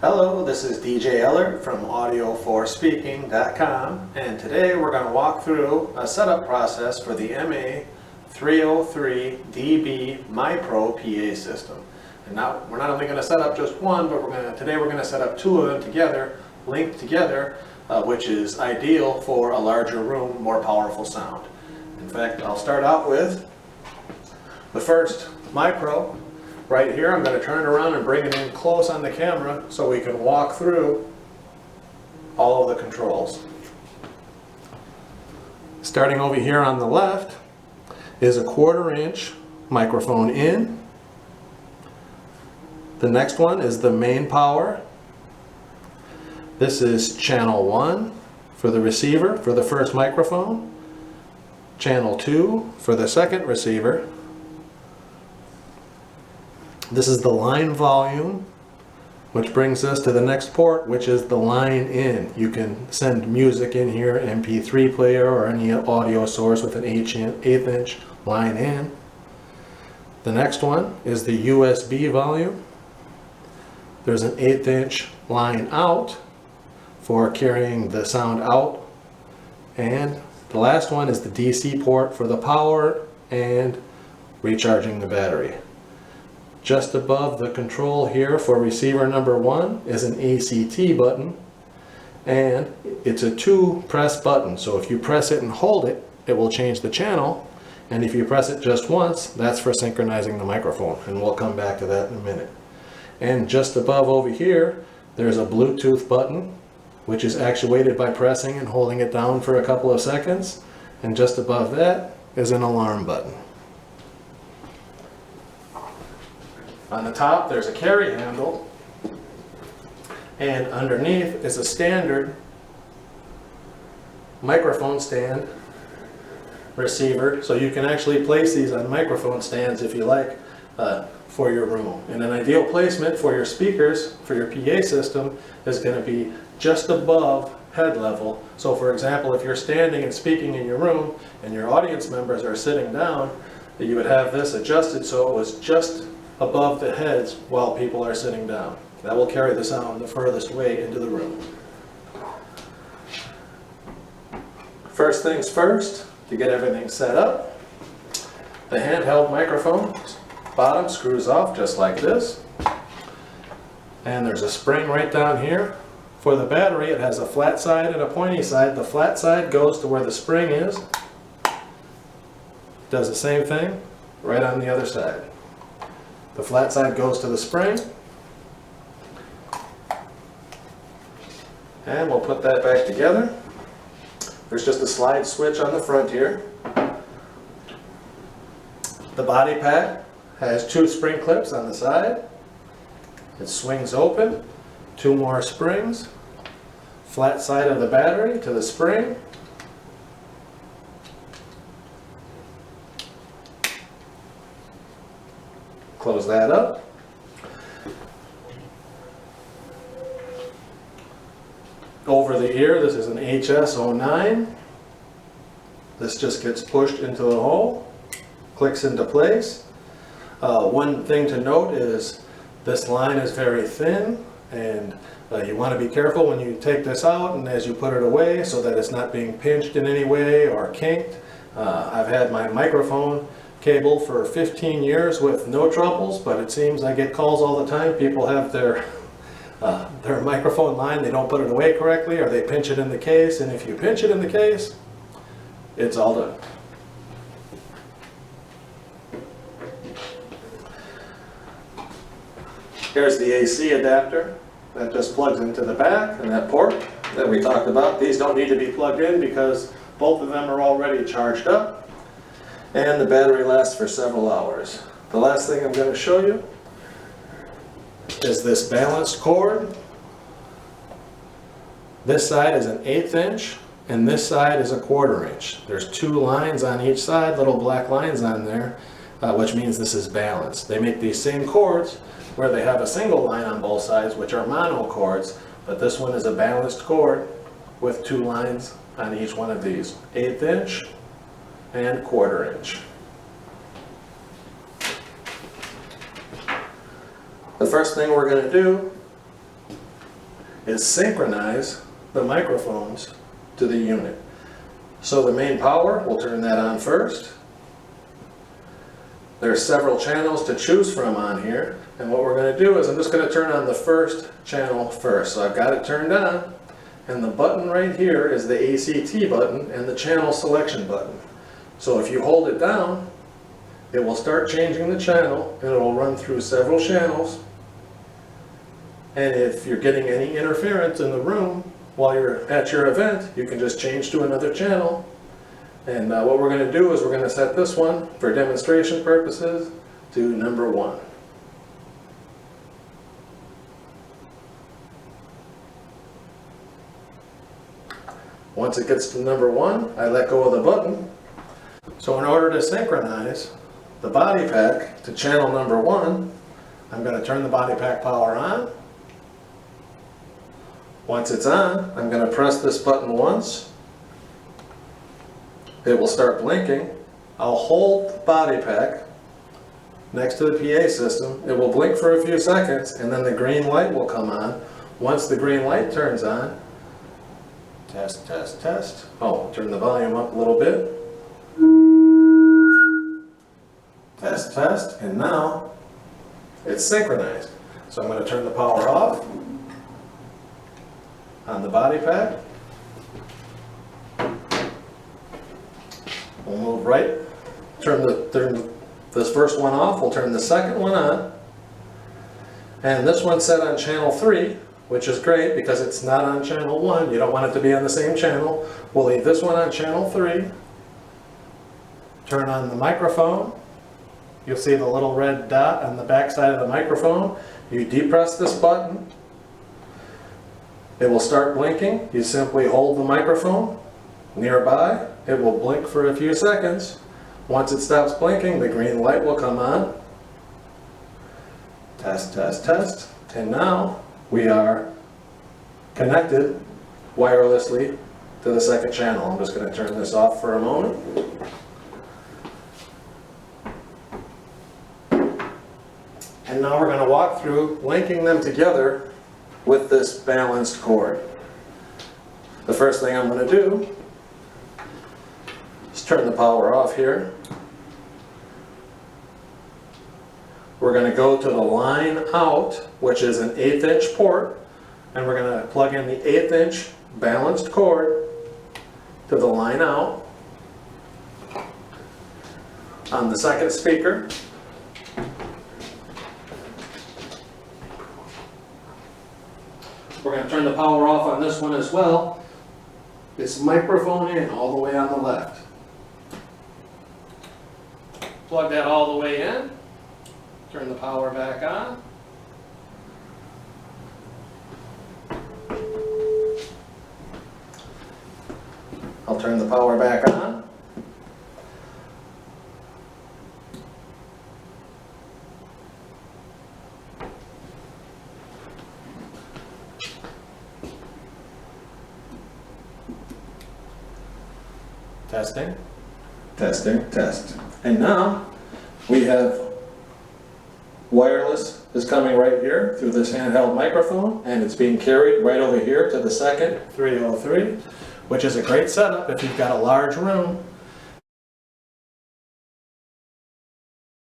Hello, this is DJ Eller from audio4speaking.com, and today we're going to walk through a setup process for the Ma303db Mi-Pro PA system. And now we're not only going to set up just one, but today we're going to set up two of them together, linked together, which is ideal for a larger room, more powerful sound. In fact, I'll start out with the first Mi-Pro. Right here, I'm going to turn it around and bring it in close on the camera so we can walk through all of the controls. Starting over here on the left is a 1/4 inch microphone in. The next one is the main power. This is channel 1 for the receiver for the first microphone, channel 2 for the second receiver. This is the line volume, which brings us to the next port, which is the line in. You can send music in here, MP3 player, or any audio source with an 1/8 inch line in. The next one is the USB volume. There's an 1/8 inch line out for carrying the sound out. And the last one is the DC port for the power and recharging the battery. Just above the control here for receiver number 1 is an ACT button, and it's a 2-press button. So if you press it and hold it, it will change the channel, and if you press it just once, that's for synchronizing the microphone, and we'll come back to that in a minute. And just above over here, there's a Bluetooth button, which is actuated by pressing and holding it down for a couple of seconds, and just above that is an alarm button. On the top, there's a carry handle, and underneath is a standard microphone stand receiver, so you can actually place these on microphone stands if you like for your room. And an ideal placement for your speakers, for your PA system, is going to be just above head level. So for example, if you're standing and speaking in your room and your audience members are sitting down, you would have this adjusted so it was just above the heads while people are sitting down. That will carry the sound the furthest way into the room. First things first, to get everything set up, the handheld microphone bottom screws off just like this. And there's a spring right down here. For the battery, it has a flat side and a pointy side. The flat side goes to where the spring is. Does the same thing right on the other side. The flat side goes to the spring, and we'll put that back together. There's just a slide switch on the front here. The body pack has 2 spring clips on the side. It swings open, 2 more springs, flat side of the battery to the spring. Close that up. Over the ear, this is an HS09. This just gets pushed into the hole, clicks into place. One thing to note is this line is very thin, and you want to be careful when you take this out and as you put it away so that it's not being pinched in any way or kinked. I've had my microphone cable for 15 years with no troubles, but it seems I get calls all the time. People have their microphone line, they don't put it away correctly, or they pinch it in the case, and if you pinch it in the case, it's all done. Here's the AC adapter that just plugs into the back, and that port that we talked about. These don't need to be plugged in because both of them are already charged up. And the battery lasts for several hours. The last thing I'm going to show you is this balanced cord. This side is an 1/8 inch, and this side is a 1/4 inch. There's 2 lines on each side, little black lines on there, which means this is balanced. They make these same cords where they have a single line on both sides, which are mono cords, but this one is a balanced cord with 2 lines on each one of these, 1/8 inch and 1/4 inch. The first thing we're going to do is synchronize the microphones to the unit. So the main power, we'll turn that on first. There's several channels to choose from on here, and what we're going to do is I'm just going to turn on the first channel first. So I've got it turned on, and the button right here is the ACT button and the channel selection button. So if you hold it down, it will start changing the channel, and it will run through several channels. And if you're getting any interference in the room while you're at your event, you can just change to another channel. And what we're going to do is we're going to set this one, for demonstration purposes, to number 1. Once it gets to number 1, I let go of the button. So in order to synchronize the body pack to channel number 1, I'm going to turn the body pack power on. Once it's on, I'm going to press this button once. It will start blinking. I'll hold the body pack next to the PA system. It will blink for a few seconds, and then the green light will come on. Once the green light turns on, test, test, test. Oh, turn the volume up a little bit. Test, test, and now it's synchronized. So I'm going to turn the power off on the body pack. We'll move right, turn this first one off, we'll turn the second one on. And this one's set on channel 3, which is great because it's not on channel 1. You don't want it to be on the same channel. We'll leave this one on channel 3. Turn on the microphone. You'll see the little red dot on the back side of the microphone. You depress this button. It will start blinking. You simply hold the microphone nearby. It will blink for a few seconds. Once it stops blinking, the green light will come on. Test, test, test. And now we are connected wirelessly to the second channel. I'm just going to turn this off for a moment. And now we're going to walk through linking them together with this balanced cord. The first thing I'm going to do is turn the power off here. We're going to go to the line out, which is an 1/8 inch port, and we're going to plug in the 1/8 inch balanced cord to the line out on the second speaker. We're going to turn the power off on this one as well. It's microphone in all the way on the left. Plug that all the way in. Turn the power back on. I'll turn the power back on. Testing, testing, test. And now we have wireless is coming right here through this handheld microphone, and it's being carried right over here to the second 303, which is a great setup if you've got a large room